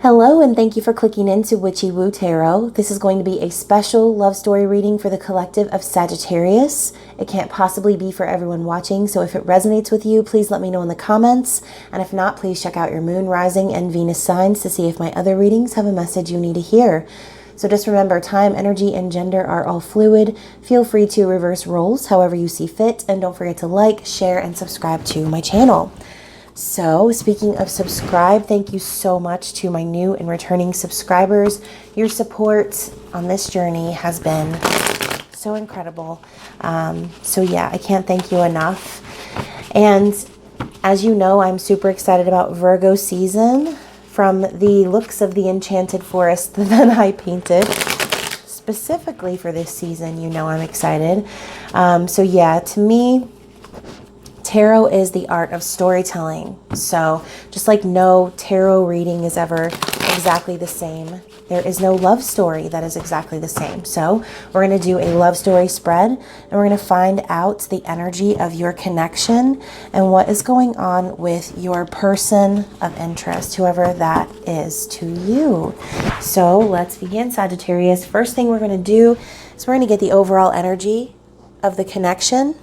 Hello, and thank you for clicking into Witchy-Woo Tarot. This is going to be a special love story reading for the collective of Sagittarius. It can't possibly be for everyone watching, so if it resonates with you, please let me know in the comments. And if not, please check out your moon, rising, and Venus signs to see if my other readings have a message you need to hear. So just remember, time, energy, and gender are all fluid. Feel free to reverse roles however you see fit, and don't forget to like, share, and subscribe to my channel. So speaking of subscribe, thank you so much to my new and returning subscribers. Your support on this journey has been so incredible. So yeah, I can't thank you enough. And as you know, I'm super excited about Virgo season. From the looks of the enchanted forest that I painted specifically for this season, you know I'm excited. So yeah, to me, tarot is the art of storytelling. So just like no tarot reading is ever exactly the same, there is no love story that is exactly the same. So we're going to do a love story spread, and we're going to find out the energy of your connection and what is going on with your person of interest, whoever that is to you. So let's begin, Sagittarius. First thing we're going to do is we're going to get the overall energy of the connection.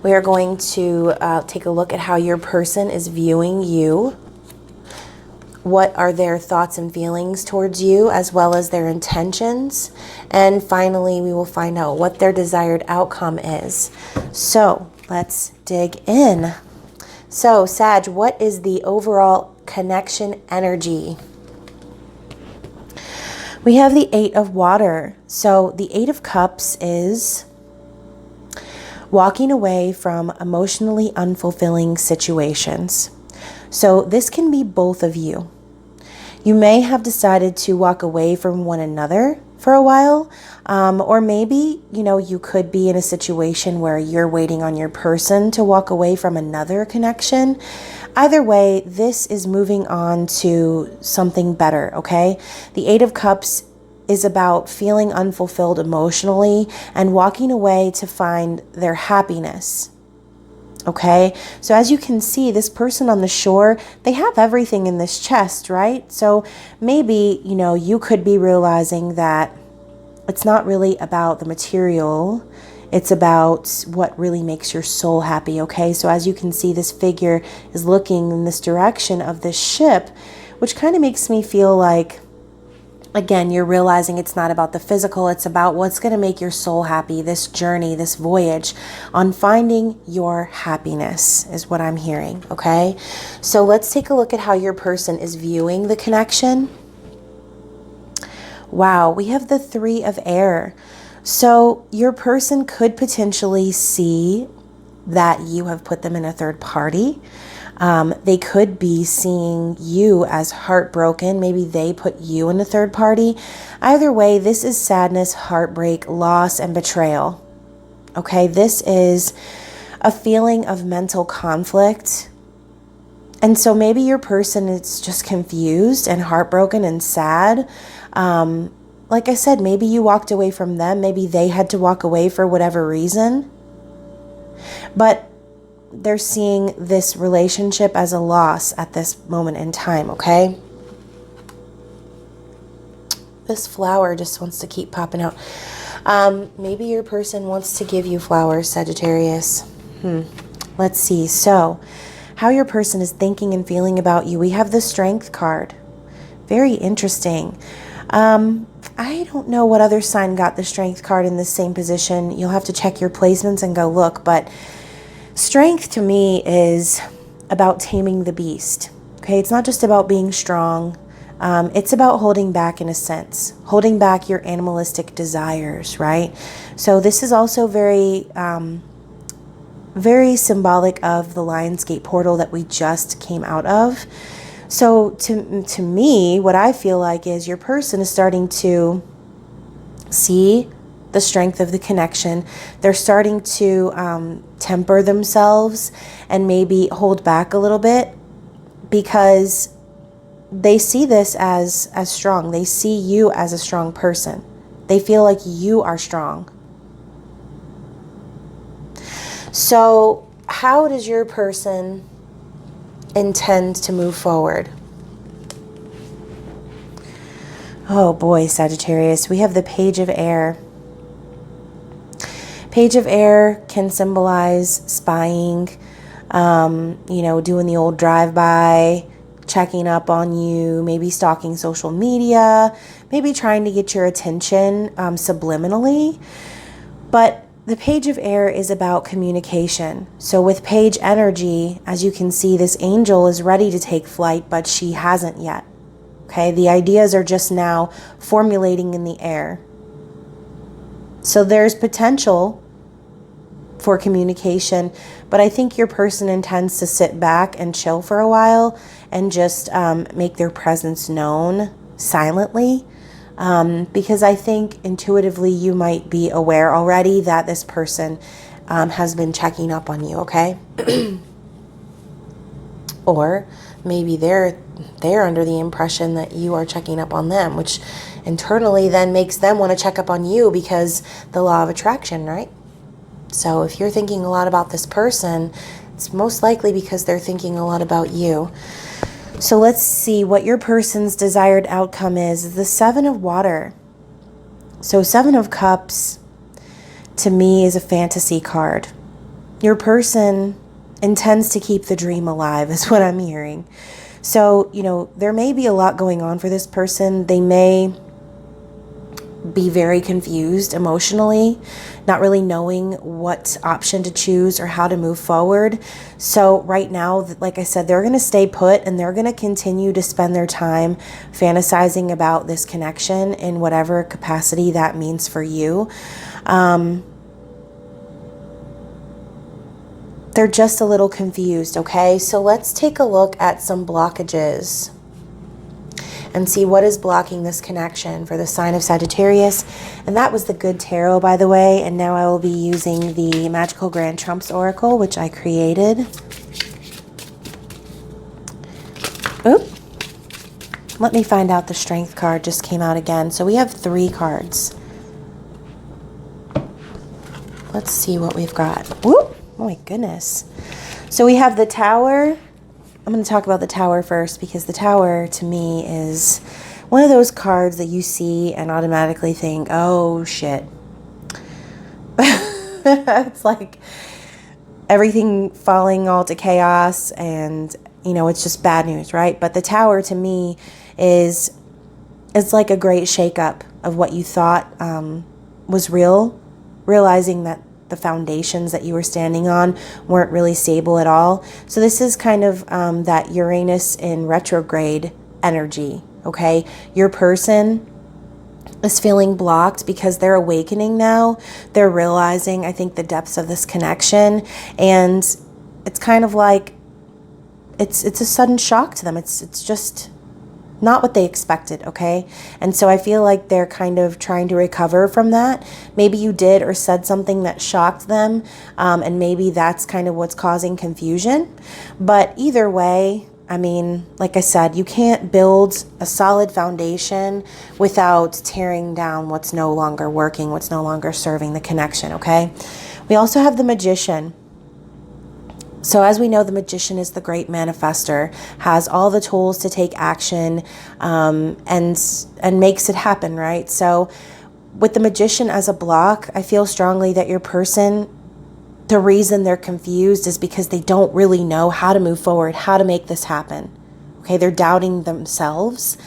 We are going to take a look at how your person is viewing you. What are their thoughts and feelings towards you, as well as their intentions. And finally, we will find out what their desired outcome is. So let's dig in. So Sag, what is the overall connection energy? We have the Eight of Water. So the Eight of Cups is walking away from emotionally unfulfilling situations. So this can be both of you. You may have decided to walk away from one another for a while, or maybe, you could be in a situation where you're waiting on your person to walk away from another connection. Either way, this is moving on to something better, okay? The Eight of Cups is about feeling unfulfilled emotionally and walking away to find their happiness. Okay, so as you can see, this person on the shore, they have everything in this chest, right? So maybe, you could be realizing that it's not really about the material. It's about what really makes your soul happy, okay? So as you can see, this figure is looking in this direction of this ship, which kind of makes me feel like, again, you're realizing it's not about the physical, it's about what's going to make your soul happy, this journey, this voyage on finding your happiness is what I'm hearing, okay? So let's take a look at how your person is viewing the connection. Wow, we have the Three of Air. So your person could potentially see that you have put them in a third party. They could be seeing you as heartbroken. Maybe they put you in a third party. Either way, this is sadness, heartbreak, loss, and betrayal. Okay, this is a feeling of mental conflict. And so maybe your person is just confused and heartbroken and sad. Like I said, maybe you walked away from them. Maybe they had to walk away for whatever reason. But they're seeing this relationship as a loss at this moment in time, okay? This flower just wants to keep popping out. Maybe your person wants to give you flowers, Sagittarius. Let's see. So, how your person is thinking and feeling about you. We have the Strength card. Very interesting. I don't know what other sign got the Strength card in the same position. You'll have to check your placements and go look, but strength to me is about taming the beast. Okay, it's not just about being strong. It's about holding back, in a sense, holding back your animalistic desires, right? So this is also very, very symbolic of the Lionsgate portal that we just came out of. So to me, what I feel like is your person is starting to see the strength of the connection. They're starting to temper themselves and maybe hold back a little bit because they see this as strong. They see you as a strong person. They feel like you are strong. So how does your person intend to move forward? Oh boy, Sagittarius, we have the Page of Air. Page of Air can symbolize spying, you know, doing the old drive-by, checking up on you, maybe stalking social media, maybe trying to get your attention subliminally. But the Page of Air is about communication. So with Page energy, as you can see, this angel is ready to take flight, but she hasn't yet. Okay, the ideas are just now formulating in the air. So there's potential for communication, but I think your person intends to sit back and chill for a while and just make their presence known silently, because I think intuitively you might be aware already that this person has been checking up on you, okay? Or maybe they're under the impression that you are checking up on them, which internally then makes them want to check up on you, because the law of attraction, right? So if you're thinking a lot about this person, it's most likely because they're thinking a lot about you. So let's see what your person's desired outcome is. The Seven of Water. So Seven of Cups to me is a fantasy card. Your person intends to keep the dream alive is what I'm hearing. So, you know, there may be a lot going on for this person. They may be very confused emotionally, not really knowing what option to choose or how to move forward. So right now, like I said, they're going to stay put and they're going to continue to spend their time fantasizing about this connection in whatever capacity that means for you. They're just a little confused, okay? So let's take a look at some blockages and see what is blocking this connection for the sign of Sagittarius. And that was the Good Tarot, by the way. And now I will be using the Magical Grand Trumps Oracle, which I created. Oop. Let me find out. The Strength card just came out again. So we have 3 cards. Let's see what we've got. Whoop. Oh my goodness. So we have the Tower. I'm going to talk about the Tower first, because the Tower to me is one of those cards that you see and automatically think, oh shit. It's like everything falling all to chaos and, you know, it's just bad news, right? But the Tower to me is, it's like a great shakeup of what you thought was real, realizing that the foundations that you were standing on weren't really stable at all. So this is kind of that Uranus in retrograde energy, okay? Your person is feeling blocked because they're awakening now. They're realizing, I think, the depths of this connection. And it's kind of like, it's a sudden shock to them. It's just not what they expected, okay? And so I feel like they're kind of trying to recover from that. Maybe you did or said something that shocked them, and maybe that's kind of what's causing confusion. But either way, I mean, like I said, you can't build a solid foundation without tearing down what's no longer working, what's no longer serving the connection, okay? We also have the Magician. So as we know, the Magician is the great manifester, has all the tools to take action, and makes it happen, right? So with the Magician as a block, I feel strongly that your person, the reason they're confused is because they don't really know how to move forward, how to make this happen. Okay, they're doubting themselves.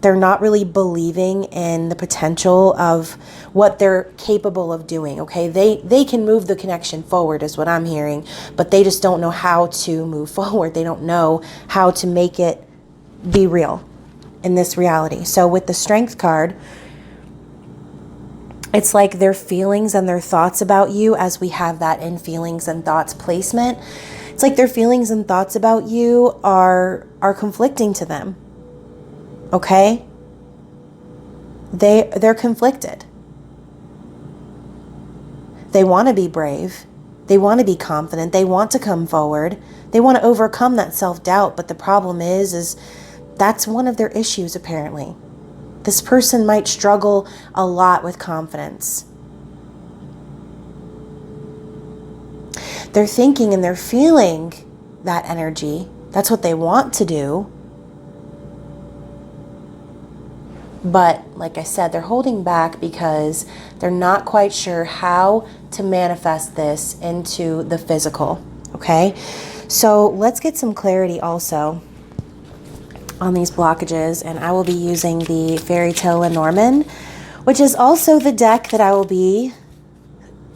They're not really believing in the potential of what they're capable of doing, okay? They can move the connection forward is what I'm hearing, but they just don't know how to move forward. They don't know how to make it be real in this reality. So with the Strength card, it's like their feelings and their thoughts about you, as we have that in feelings and thoughts placement. It's like their feelings and thoughts about you are conflicting to them. Okay? They're conflicted. They want to be brave. They want to be confident. They want to come forward. They want to overcome that self-doubt. But the problem is that's one of their issues, apparently. This person might struggle a lot with confidence. They're thinking and they're feeling that energy. That's what they want to do. But like I said, they're holding back because they're not quite sure how to manifest this into the physical, okay? So let's get some clarity also on these blockages, and I will be using the Fairy Tale Lenormand, which is also the deck that I will be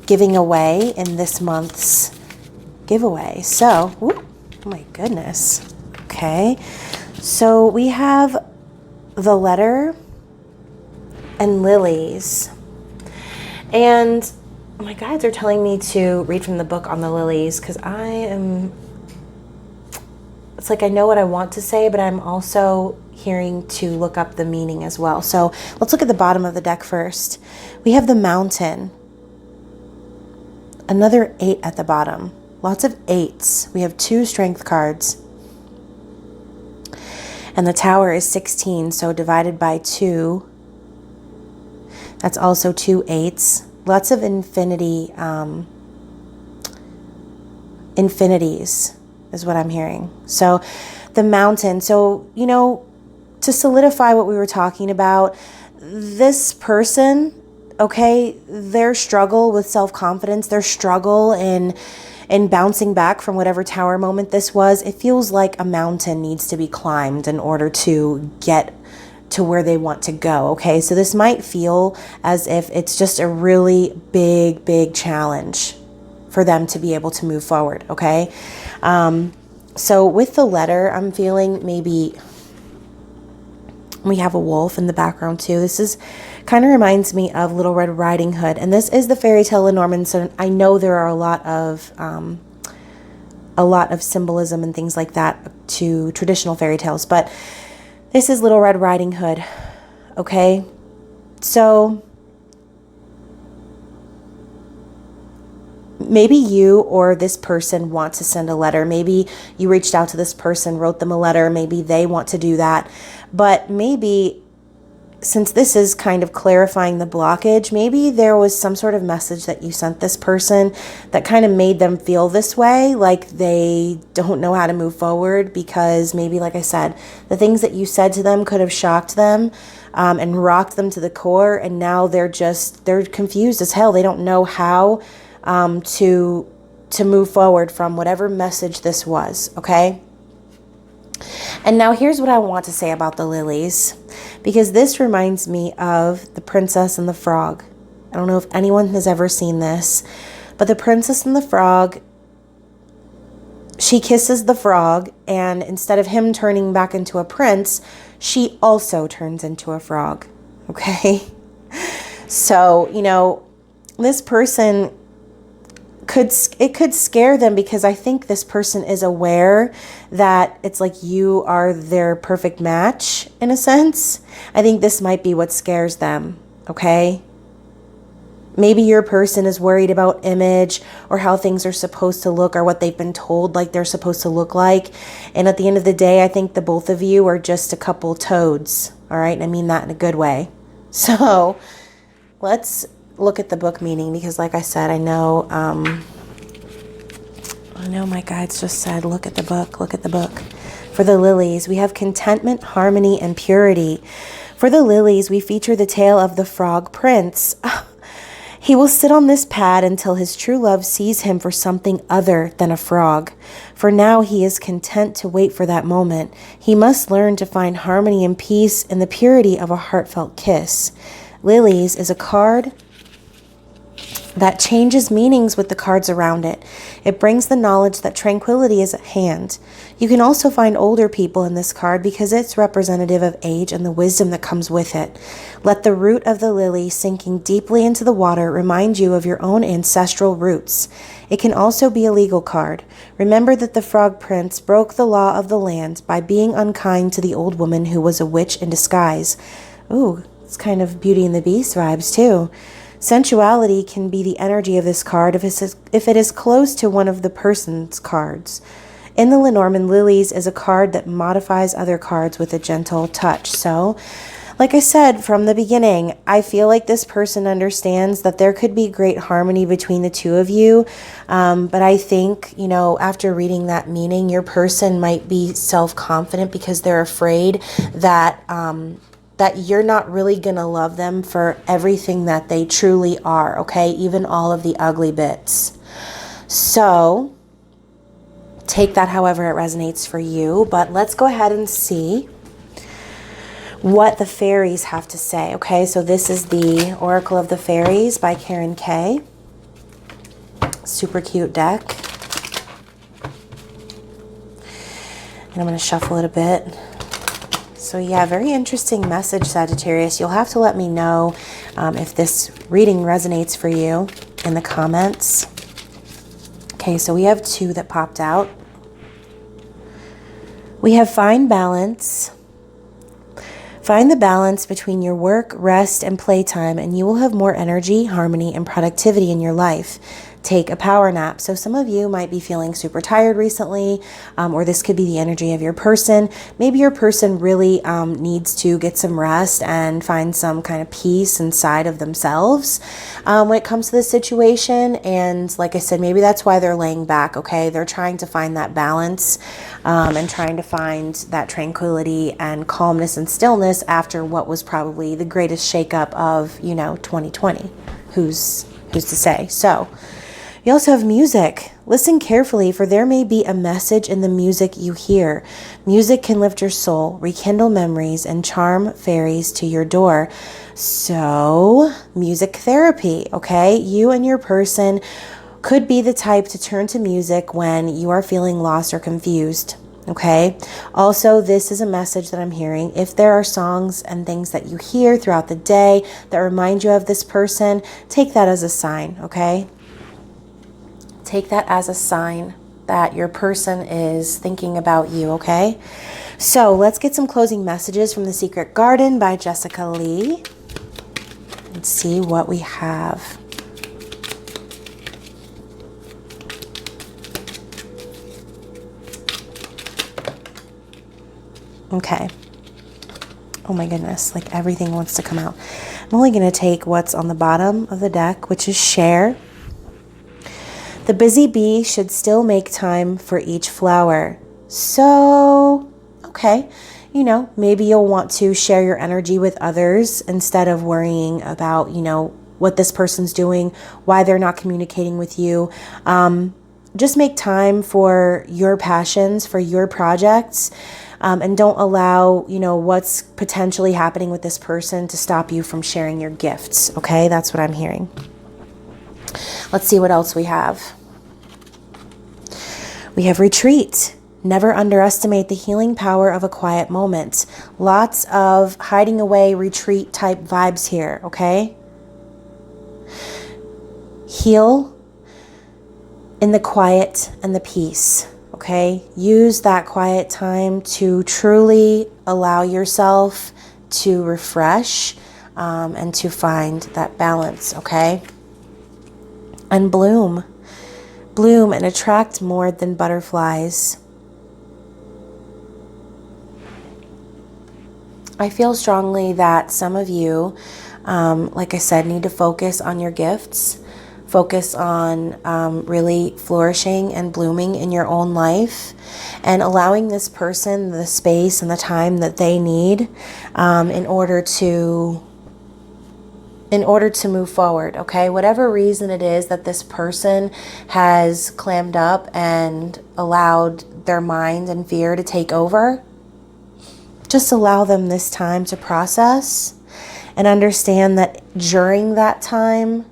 giving away in this month's giveaway. So, whoop, oh my goodness. Okay, so we have the letter and lilies, and my guides are telling me to read from the book on the lilies because it's like I know what I want to say, but I'm also hearing to look up the meaning as well. So let's look at the bottom of the deck first. We have the Mountain, another 8 at the bottom, lots of 8s. We have 2 strength cards, and the Tower is 16, so divided by 2, that's also 2 8s. Lots of infinities is what I'm hearing. So the Mountain, so, you know, to solidify what we were talking about, this person, okay, their struggle with self-confidence, their struggle in bouncing back from whatever tower moment this was, it feels like a mountain needs to be climbed in order to get to where they want to go, okay? So this might feel as if it's just a really big challenge for them to be able to move forward, okay? So with the letter, I'm feeling maybe we have a wolf in the background too. This is kind of reminds me of Little Red Riding Hood, and this is the Fairy Tale Lenormand, so I know there are a lot of symbolism and things like that to traditional fairy tales, but this is Little Red Riding Hood, okay? So maybe you or this person want to send a letter. Maybe you reached out to this person, wrote them a letter. Maybe they want to do that. But maybe, since this is kind of clarifying the blockage, maybe there was some sort of message that you sent this person that kind of made them feel this way, like they don't know how to move forward because maybe, like I said, the things that you said to them could have shocked them and rocked them to the core, and now they're confused as hell. They don't know how to move forward from whatever message this was, okay? And now here's what I want to say about the lilies, because this reminds me of The Princess and the Frog. I don't know if anyone has ever seen this, but the Princess and the Frog, she kisses the frog, and instead of him turning back into a prince, she also turns into a frog, okay? So, you know, this person could scare them, because I think this person is aware that it's like you are their perfect match in a sense. I think this might be what scares them, okay? Maybe your person is worried about image or how things are supposed to look or what they've been told like they're supposed to look like. And at the end of the day, I think the both of you are just a couple toads, all right? And I mean that in a good way. So let's look at the book meaning, because like I said, I know my guides just said, look at the book, look at the book. For the lilies, we have contentment, harmony, and purity. For the lilies, we feature the tale of the frog prince. He will sit on this pad until his true love sees him for something other than a frog. For now, he is content to wait for that moment. He must learn to find harmony and peace in the purity of a heartfelt kiss. Lilies is a card that changes meanings with the cards around it. It brings the knowledge that tranquility is at hand. You can also find older people in this card because it's representative of age and the wisdom that comes with it. Let the root of the lily sinking deeply into the water remind you of your own ancestral roots. It can also be a legal card. Remember that the frog prince broke the law of the land by being unkind to the old woman who was a witch in disguise. Ooh, it's kind of Beauty and the Beast vibes too. Sensuality can be the energy of this card if it is close to one of the person's cards. In the Lenormand, lilies is a card that modifies other cards with a gentle touch. So, like I said from the beginning, I feel like this person understands that there could be great harmony between the two of you. But I think, you know, after reading that meaning, your person might be self-confident because they're afraid that that you're not really going to love them for everything that they truly are, okay? Even all of the ugly bits. So take that however it resonates for you, but let's go ahead and see what the fairies have to say, okay? So this is the Oracle of the Fairies by Karen Kay. Super cute deck. And I'm going to shuffle it a bit. So yeah, very interesting message, Sagittarius. You'll have to let me know if this reading resonates for you in the comments. Okay, so we have 2 that popped out. We have find balance. Find the balance between your work, rest, and playtime, and you will have more energy, harmony, and productivity in your life. Take a power nap. So some of you might be feeling super tired recently, or this could be the energy of your person. Maybe your person really needs to get some rest and find some kind of peace inside of themselves when it comes to this situation. And like I said, maybe that's why they're laying back, okay? They're trying to find that balance and trying to find that tranquility and calmness and stillness after what was probably the greatest shakeup of, 2020. Who's to say? So you also have music. Listen carefully, for there may be a message in the music you hear. Music can lift your soul, rekindle memories, and charm fairies to your door. So, music therapy, okay? You and your person could be the type to turn to music when you are feeling lost or confused. Okay. Also, this is a message that I'm hearing. If there are songs and things that you hear throughout the day that remind you of this person, take that as a sign. Okay. Take that as a sign that your person is thinking about you, okay? So let's get some closing messages from The Secret Garden by Jessica Lee. Let's see what we have. Okay. Oh my goodness, like everything wants to come out. I'm only going to take what's on the bottom of the deck, which is share. The busy bee should still make time for each flower. So, okay, maybe you'll want to share your energy with others instead of worrying about, what this person's doing, why they're not communicating with you. Just make time for your passions, for your projects, and don't allow, what's potentially happening with this person to stop you from sharing your gifts. Okay, that's what I'm hearing. Let's see what else we have. We have retreat. Never underestimate the healing power of a quiet moment. Lots of hiding away, retreat type vibes here, okay? Heal in the quiet and the peace, okay? Use that quiet time to truly allow yourself to refresh and to find that balance, okay? And bloom. Bloom and attract more than butterflies. I feel strongly that some of you, like I said, need to focus on your gifts. Focus on really flourishing and blooming in your own life and allowing this person the space and the time that they need in order to move forward, okay? Whatever reason it is that this person has clammed up and allowed their mind and fear to take over, just allow them this time to process and understand that during that time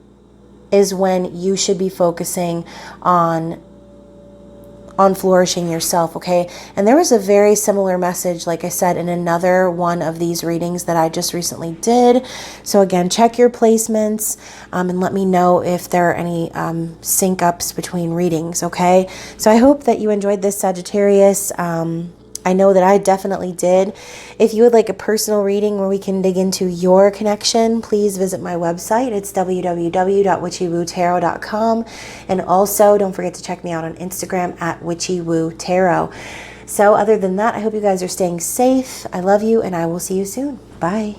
is when you should be focusing on flourishing yourself, okay? And there was a very similar message, like I said, in another one of these readings that I just recently did. So again, check your placements and let me know if there are any sync ups between readings, okay? So I hope that you enjoyed this, Sagittarius. I know that I definitely did. If you would like a personal reading where we can dig into your connection, please visit my website. It's www.witchywotarot.com. And also, don't forget to check me out on Instagram at Witchy-Woo Tarot. So other than that, I hope you guys are staying safe. I love you, and I will see you soon. Bye.